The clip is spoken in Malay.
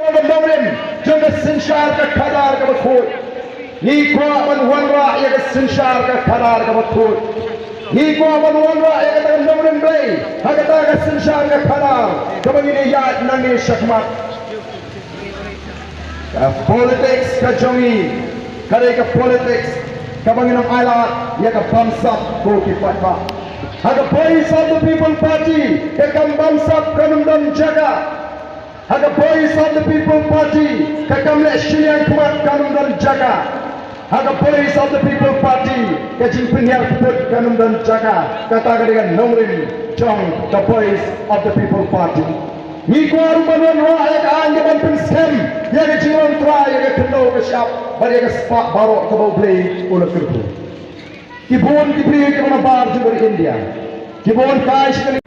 Lawren, jumpa sinshar ka khadar ka bakhur. Ni ko aman wanra ya ka sinshar ka khadar ka bakhur. Ni ko aman wanra ya ka Lawren bay, hagata ka sinshar ka khadar. Kabangini ya nani shakmat. Politics ka jongi, kare ka politics. Kabanginam ala ya ka bamsap ko ki patwa. Haga Voice of the People Party, ya ka bamsap kanum dan jaga. Haga Voice of the People Party, kakamle shilian kuat kanum dan jaga. Haga Voice of the People Party, kajing penyar kuput kanum dan jaga. Katakan dengan Lawren Jong, the Voice of the People Party. Ni kuaru banon roh ya ka anja ban scam, ya ka jiron tra ya ka kendo ka shop, bar ya ka spa baro ka bau play ulat kerbu. Kibun diberi ke mana bar jumpa India. Kibun kai sekali.